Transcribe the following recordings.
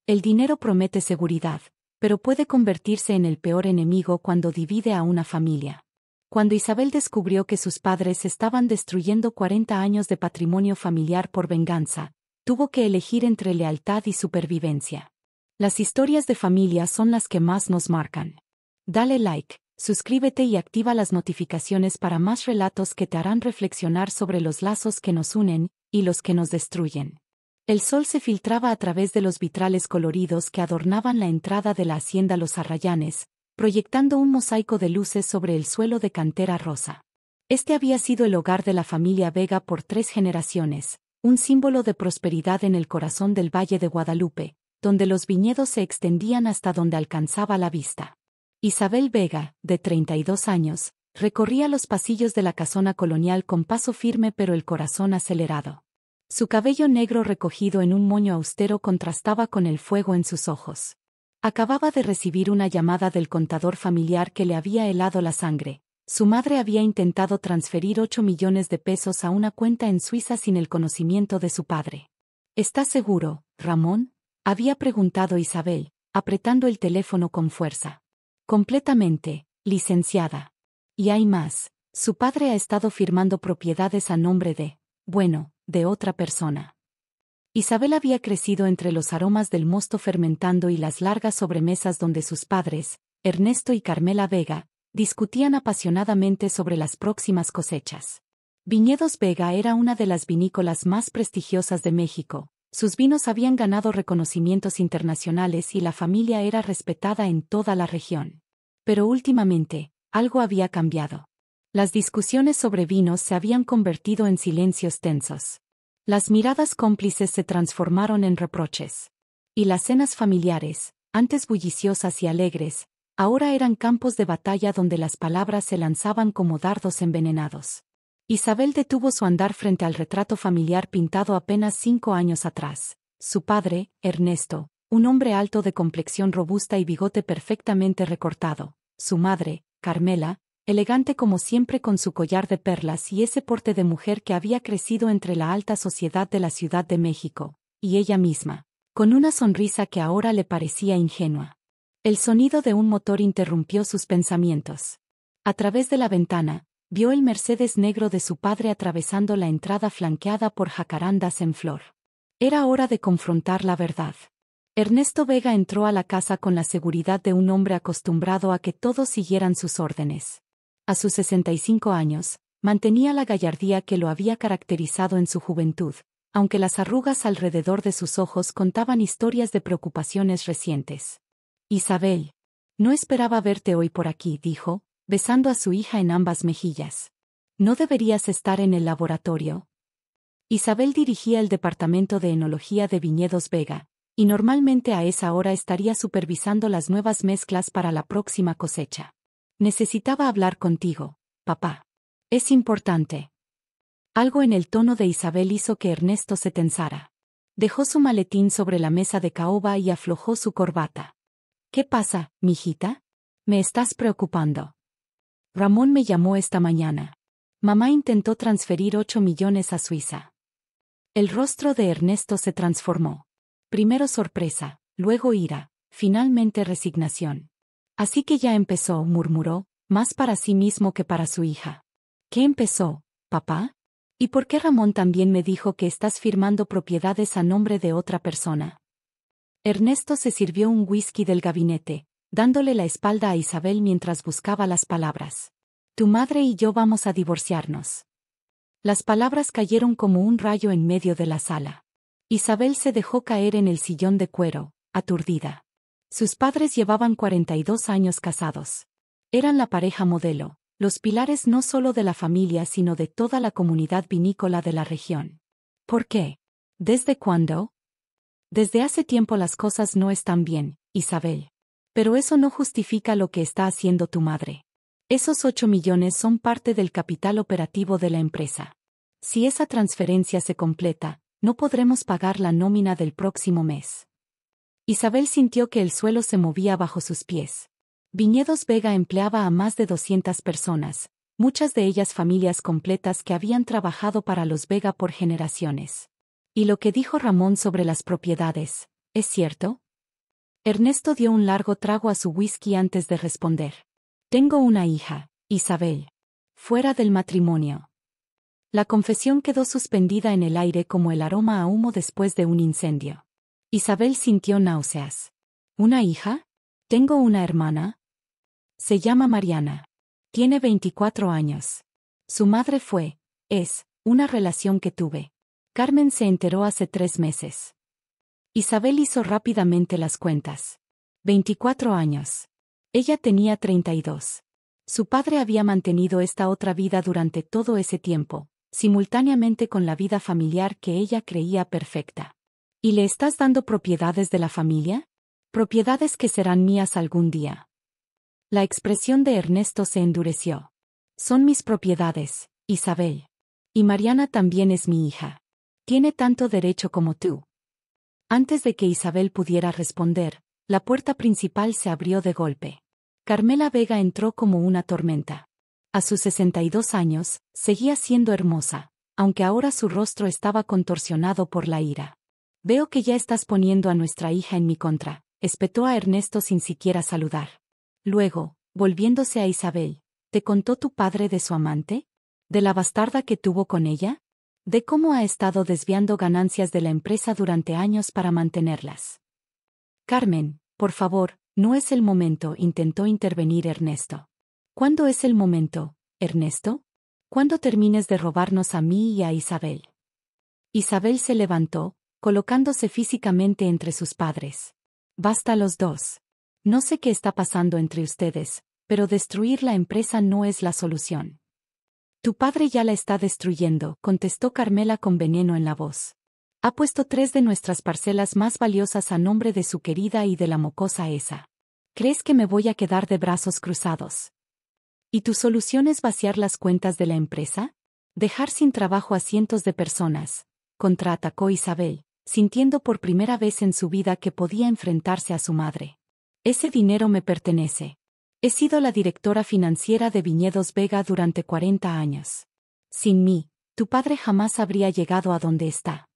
El dinero promete seguridad, pero puede convertirse en el peor enemigo cuando divide a una familia. Cuando Isabel descubrió que sus padres estaban destruyendo 40 años de patrimonio familiar por venganza, tuvo que elegir entre lealtad y supervivencia. Las historias de familia son las que más nos marcan. Dale like, suscríbete y activa las notificaciones para más relatos que te harán reflexionar sobre los lazos que nos unen y los que nos destruyen. El sol se filtraba a través de los vitrales coloridos que adornaban la entrada de la hacienda Los Arrayanes, proyectando un mosaico de luces sobre el suelo de cantera rosa. Este había sido el hogar de la familia Vega por 3 generaciones, un símbolo de prosperidad en el corazón del Valle de Guadalupe, donde los viñedos se extendían hasta donde alcanzaba la vista. Isabel Vega, de 32 años, recorría los pasillos de la casona colonial con paso firme pero el corazón acelerado. Su cabello negro recogido en un moño austero contrastaba con el fuego en sus ojos. Acababa de recibir una llamada del contador familiar que le había helado la sangre. Su madre había intentado transferir 8 millones de pesos a una cuenta en Suiza sin el conocimiento de su padre. ¿Estás seguro, Ramón?, había preguntado Isabel, apretando el teléfono con fuerza. Completamente, licenciada. Y hay más, su padre ha estado firmando propiedades a nombre de otra persona. Isabel había crecido entre los aromas del mosto fermentando y las largas sobremesas donde sus padres, Ernesto y Carmela Vega, discutían apasionadamente sobre las próximas cosechas. Viñedos Vega era una de las vinícolas más prestigiosas de México, sus vinos habían ganado reconocimientos internacionales y la familia era respetada en toda la región. Pero últimamente, algo había cambiado. Las discusiones sobre vinos se habían convertido en silencios tensos. Las miradas cómplices se transformaron en reproches. Y las cenas familiares, antes bulliciosas y alegres, ahora eran campos de batalla donde las palabras se lanzaban como dardos envenenados. Isabel detuvo su andar frente al retrato familiar pintado apenas 5 años atrás. Su padre, Ernesto, un hombre alto de complexión robusta y bigote perfectamente recortado. Su madre, Carmela, elegante como siempre con su collar de perlas y ese porte de mujer que había crecido entre la alta sociedad de la Ciudad de México, y ella misma, con una sonrisa que ahora le parecía ingenua. El sonido de un motor interrumpió sus pensamientos. A través de la ventana, vio el Mercedes negro de su padre atravesando la entrada flanqueada por jacarandas en flor. Era hora de confrontar la verdad. Ernesto Vega entró a la casa con la seguridad de un hombre acostumbrado a que todos siguieran sus órdenes. A sus 65 años, mantenía la gallardía que lo había caracterizado en su juventud, aunque las arrugas alrededor de sus ojos contaban historias de preocupaciones recientes. Isabel, no esperaba verte hoy por aquí, dijo, besando a su hija en ambas mejillas. ¿No deberías estar en el laboratorio? Isabel dirigía el departamento de enología de Viñedos Vega, y normalmente a esa hora estaría supervisando las nuevas mezclas para la próxima cosecha. Necesitaba hablar contigo, papá. Es importante. Algo en el tono de Isabel hizo que Ernesto se tensara. Dejó su maletín sobre la mesa de caoba y aflojó su corbata. ¿Qué pasa, mijita? Me estás preocupando. Ramón me llamó esta mañana. Mamá intentó transferir 8 millones a Suiza. El rostro de Ernesto se transformó. Primero sorpresa, luego ira, finalmente resignación. Así que ya empezó, murmuró, más para sí mismo que para su hija. ¿Qué empezó, papá? ¿Y por qué Ramón también me dijo que estás firmando propiedades a nombre de otra persona? Ernesto se sirvió un whisky del gabinete, dándole la espalda a Isabel mientras buscaba las palabras. Tu madre y yo vamos a divorciarnos. Las palabras cayeron como un rayo en medio de la sala. Isabel se dejó caer en el sillón de cuero, aturdida. Sus padres llevaban 42 años casados. Eran la pareja modelo, los pilares no solo de la familia sino de toda la comunidad vinícola de la región. ¿Por qué? ¿Desde cuándo? Desde hace tiempo las cosas no están bien, Isabel. Pero eso no justifica lo que está haciendo tu madre. Esos 8 millones son parte del capital operativo de la empresa. Si esa transferencia se completa, no podremos pagar la nómina del próximo mes. Isabel sintió que el suelo se movía bajo sus pies. Viñedos Vega empleaba a más de 200 personas, muchas de ellas familias completas que habían trabajado para los Vega por generaciones. ¿Y lo que dijo Ramón sobre las propiedades, es cierto? Ernesto dio un largo trago a su whisky antes de responder. Tengo una hija, Isabel. Fuera del matrimonio. La confesión quedó suspendida en el aire como el aroma a humo después de un incendio. Isabel sintió náuseas. ¿Una hija? Tengo una hermana. Se llama Mariana. Tiene 24 años. Su madre una relación que tuve. Carmen se enteró hace 3 meses. Isabel hizo rápidamente las cuentas. 24 años. Ella tenía 32. Su padre había mantenido esta otra vida durante todo ese tiempo, simultáneamente con la vida familiar que ella creía perfecta. ¿Y le estás dando propiedades de la familia? Propiedades que serán mías algún día. La expresión de Ernesto se endureció. Son mis propiedades, Isabel. Y Mariana también es mi hija. Tiene tanto derecho como tú. Antes de que Isabel pudiera responder, la puerta principal se abrió de golpe. Carmela Vega entró como una tormenta. A sus 62 años, seguía siendo hermosa, aunque ahora su rostro estaba contorsionado por la ira. Veo que ya estás poniendo a nuestra hija en mi contra, espetó a Ernesto sin siquiera saludar. Luego, volviéndose a Isabel, ¿te contó tu padre de su amante? ¿De la bastarda que tuvo con ella? ¿De cómo ha estado desviando ganancias de la empresa durante años para mantenerlas? Carmen, por favor, no es el momento, intentó intervenir Ernesto. ¿Cuándo es el momento, Ernesto? ¿Cuándo termines de robarnos a mí y a Isabel? Isabel se levantó, colocándose físicamente entre sus padres. Basta los dos. No sé qué está pasando entre ustedes, pero destruir la empresa no es la solución. Tu padre ya la está destruyendo, contestó Carmela con veneno en la voz. Ha puesto 3 de nuestras parcelas más valiosas a nombre de su querida y de la mocosa esa. ¿Crees que me voy a quedar de brazos cruzados? ¿Y tu solución es vaciar las cuentas de la empresa? ¿Dejar sin trabajo a cientos de personas? Contraatacó Isabel, sintiendo por primera vez en su vida que podía enfrentarse a su madre. Ese dinero me pertenece. He sido la directora financiera de Viñedos Vega durante 40 años. Sin mí, tu padre jamás habría llegado a donde está.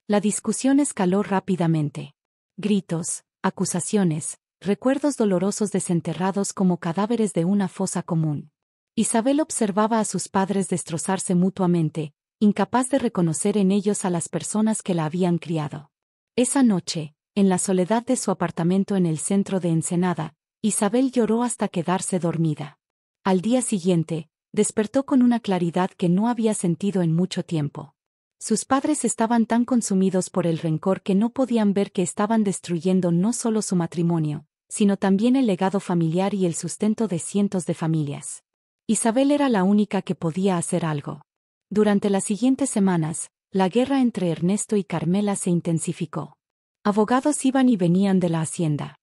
La discusión escaló rápidamente. Gritos, acusaciones, recuerdos dolorosos desenterrados como cadáveres de una fosa común. Isabel observaba a sus padres destrozarse mutuamente, incapaz de reconocer en ellos a las personas que la habían criado. Esa noche, en la soledad de su apartamento en el centro de Ensenada, Isabel lloró hasta quedarse dormida. Al día siguiente, despertó con una claridad que no había sentido en mucho tiempo. Sus padres estaban tan consumidos por el rencor que no podían ver que estaban destruyendo no solo su matrimonio, sino también el legado familiar y el sustento de cientos de familias. Isabel era la única que podía hacer algo. Durante las siguientes semanas, la guerra entre Ernesto y Carmela se intensificó. Abogados iban y venían de la hacienda.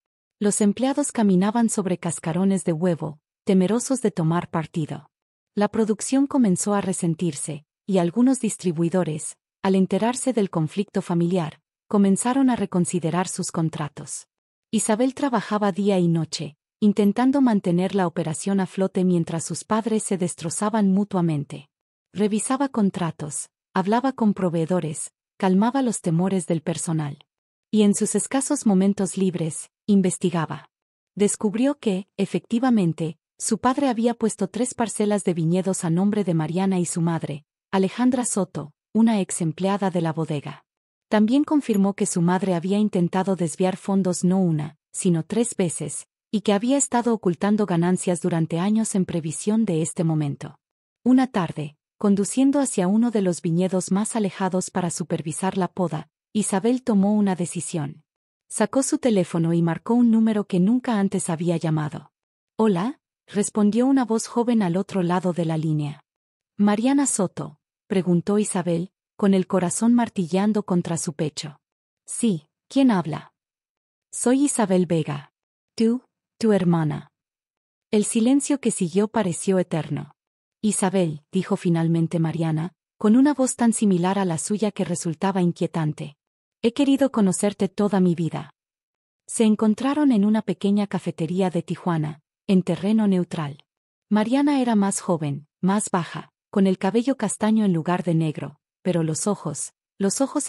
Los empleados caminaban sobre cascarones de huevo, temerosos de tomar partido. La producción comenzó a resentirse, y algunos distribuidores, al enterarse del conflicto familiar, comenzaron a reconsiderar sus contratos. Isabel trabajaba día y noche, intentando mantener la operación a flote mientras sus padres se destrozaban mutuamente. Revisaba contratos, hablaba con proveedores, calmaba los temores del personal. Y en sus escasos momentos libres, investigaba. Descubrió que, efectivamente, su padre había puesto 3 parcelas de viñedos a nombre de Mariana y su madre, Alejandra Soto, una ex empleada de la bodega. También confirmó que su madre había intentado desviar fondos no una, sino 3 veces, y que había estado ocultando ganancias durante años en previsión de este momento. Una tarde, conduciendo hacia uno de los viñedos más alejados para supervisar la poda, Isabel tomó una decisión. Sacó su teléfono y marcó un número que nunca antes había llamado. «Hola», respondió una voz joven al otro lado de la línea. «Mariana Soto», preguntó Isabel, con el corazón martillando contra su pecho. «Sí, ¿quién habla?» «Soy Isabel Vega. Tu hermana». El silencio que siguió pareció eterno. «Isabel», dijo finalmente Mariana, con una voz tan similar a la suya que resultaba inquietante. «He querido conocerte toda mi vida». Se encontraron en una pequeña cafetería de Tijuana, en terreno neutral. Mariana era más joven, más baja, con el cabello castaño en lugar de negro, pero los ojos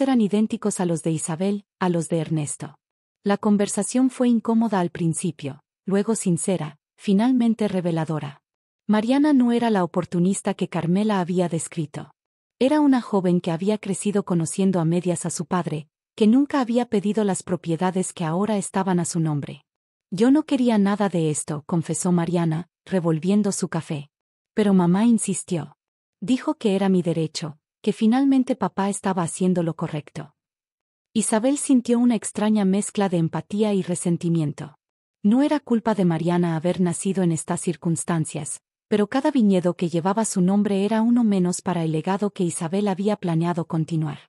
eran idénticos a los de Isabel, a los de Ernesto. La conversación fue incómoda al principio, luego sincera, finalmente reveladora. Mariana no era la oportunista que Carmela había descrito. Era una joven que había crecido conociendo a medias a su padre, que nunca había pedido las propiedades que ahora estaban a su nombre. Yo no quería nada de esto, confesó Mariana, revolviendo su café. Pero mamá insistió. Dijo que era mi derecho, que finalmente papá estaba haciendo lo correcto. Isabel sintió una extraña mezcla de empatía y resentimiento. No era culpa de Mariana haber nacido en estas circunstancias, pero cada viñedo que llevaba su nombre era uno menos para el legado que Isabel había planeado continuar.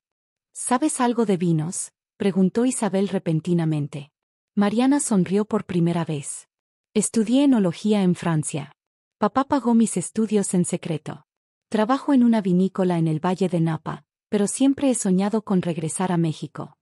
¿Sabes algo de vinos?, preguntó Isabel repentinamente. Mariana sonrió por primera vez. Estudié enología en Francia. Papá pagó mis estudios en secreto. Trabajo en una vinícola en el Valle de Napa, pero siempre he soñado con regresar a México.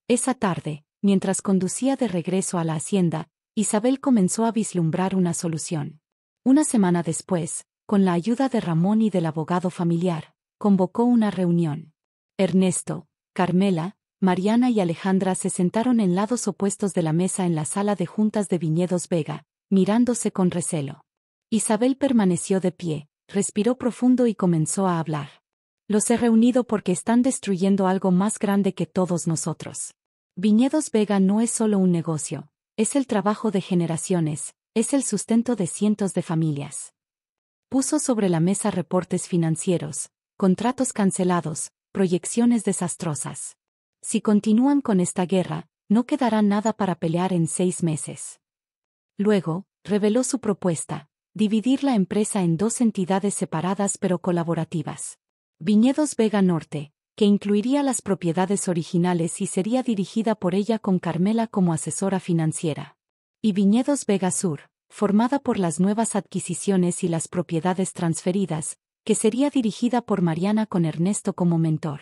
Esa tarde, mientras conducía de regreso a la hacienda, Isabel comenzó a vislumbrar una solución. Una semana después, con la ayuda de Ramón y del abogado familiar, convocó una reunión. Ernesto, Carmela, Mariana y Alejandra se sentaron en lados opuestos de la mesa en la sala de juntas de Viñedos Vega, mirándose con recelo. Isabel permaneció de pie, respiró profundo y comenzó a hablar. Los he reunido porque están destruyendo algo más grande que todos nosotros. Viñedos Vega no es solo un negocio, es el trabajo de generaciones, es el sustento de cientos de familias. Puso sobre la mesa reportes financieros, contratos cancelados, proyecciones desastrosas. Si continúan con esta guerra, no quedará nada para pelear en 6 meses. Luego, reveló su propuesta: dividir la empresa en 2 entidades separadas pero colaborativas. Viñedos Vega Norte, que incluiría las propiedades originales y sería dirigida por ella con Carmela como asesora financiera. Y Viñedos Vega Sur, formada por las nuevas adquisiciones y las propiedades transferidas, que sería dirigida por Mariana con Ernesto como mentor.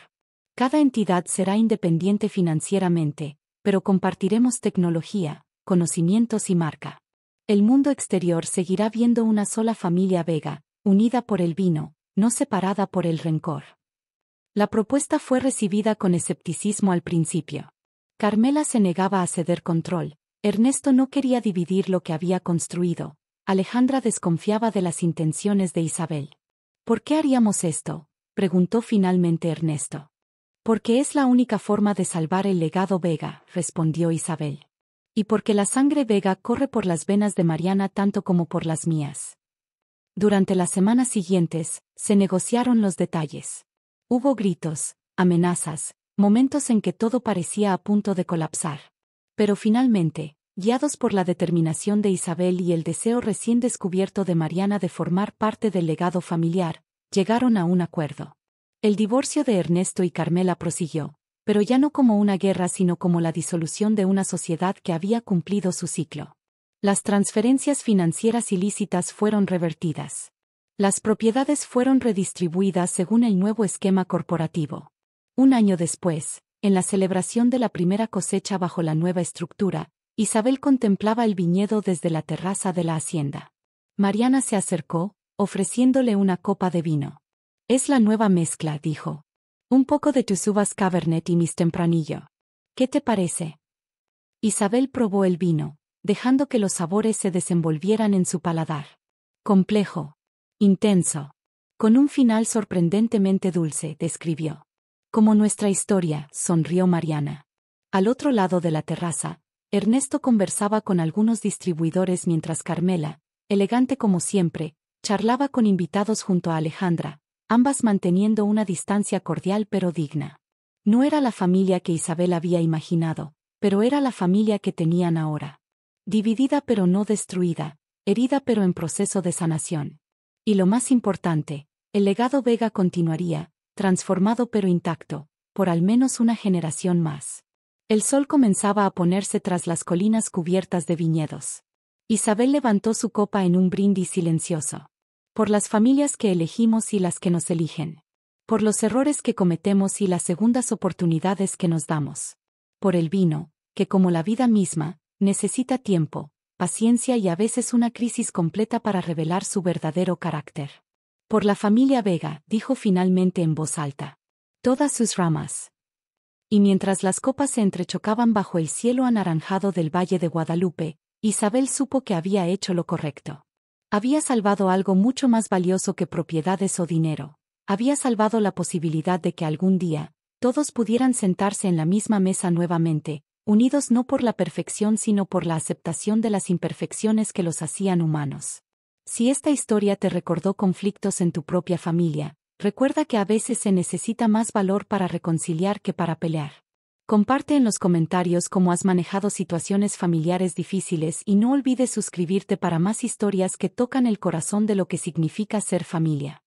Cada entidad será independiente financieramente, pero compartiremos tecnología, conocimientos y marca. El mundo exterior seguirá viendo una sola familia Vega, unida por el vino, no separada por el rencor. La propuesta fue recibida con escepticismo al principio. Carmela se negaba a ceder control, Ernesto no quería dividir lo que había construido, Alejandra desconfiaba de las intenciones de Isabel. ¿Por qué haríamos esto?, preguntó finalmente Ernesto. Porque es la única forma de salvar el legado Vega, respondió Isabel. Y porque la sangre Vega corre por las venas de Mariana tanto como por las mías. Durante las semanas siguientes, se negociaron los detalles. Hubo gritos, amenazas, momentos en que todo parecía a punto de colapsar. Pero finalmente, guiados por la determinación de Isabel y el deseo recién descubierto de Mariana de formar parte del legado familiar, llegaron a un acuerdo. El divorcio de Ernesto y Carmela prosiguió, pero ya no como una guerra sino como la disolución de una sociedad que había cumplido su ciclo. Las transferencias financieras ilícitas fueron revertidas. Las propiedades fueron redistribuidas según el nuevo esquema corporativo. Un año después, en la celebración de la primera cosecha bajo la nueva estructura, Isabel contemplaba el viñedo desde la terraza de la hacienda. Mariana se acercó, ofreciéndole una copa de vino. Es la nueva mezcla, dijo. Un poco de tus uvas Cabernet y mis Tempranillo. ¿Qué te parece? Isabel probó el vino, dejando que los sabores se desenvolvieran en su paladar. Complejo. Intenso. Con un final sorprendentemente dulce, describió. Como nuestra historia, sonrió Mariana. Al otro lado de la terraza, Ernesto conversaba con algunos distribuidores mientras Carmela, elegante como siempre, charlaba con invitados junto a Alejandra, ambas manteniendo una distancia cordial pero digna. No era la familia que Isabel había imaginado, pero era la familia que tenían ahora. Dividida pero no destruida, herida pero en proceso de sanación. Y lo más importante, el legado Vega continuaría, transformado pero intacto, por al menos una generación más. El sol comenzaba a ponerse tras las colinas cubiertas de viñedos. Isabel levantó su copa en un brindis silencioso. Por las familias que elegimos y las que nos eligen. Por los errores que cometemos y las segundas oportunidades que nos damos. Por el vino, que como la vida misma, necesita tiempo, paciencia y a veces una crisis completa para revelar su verdadero carácter. Por la familia Vega, dijo finalmente en voz alta. Todas sus ramas. Y mientras las copas se entrechocaban bajo el cielo anaranjado del Valle de Guadalupe, Isabel supo que había hecho lo correcto. Había salvado algo mucho más valioso que propiedades o dinero. Había salvado la posibilidad de que algún día, todos pudieran sentarse en la misma mesa nuevamente, unidos no por la perfección sino por la aceptación de las imperfecciones que los hacían humanos. Si esta historia te recordó conflictos en tu propia familia, recuerda que a veces se necesita más valor para reconciliar que para pelear. Comparte en los comentarios cómo has manejado situaciones familiares difíciles y no olvides suscribirte para más historias que tocan el corazón de lo que significa ser familia.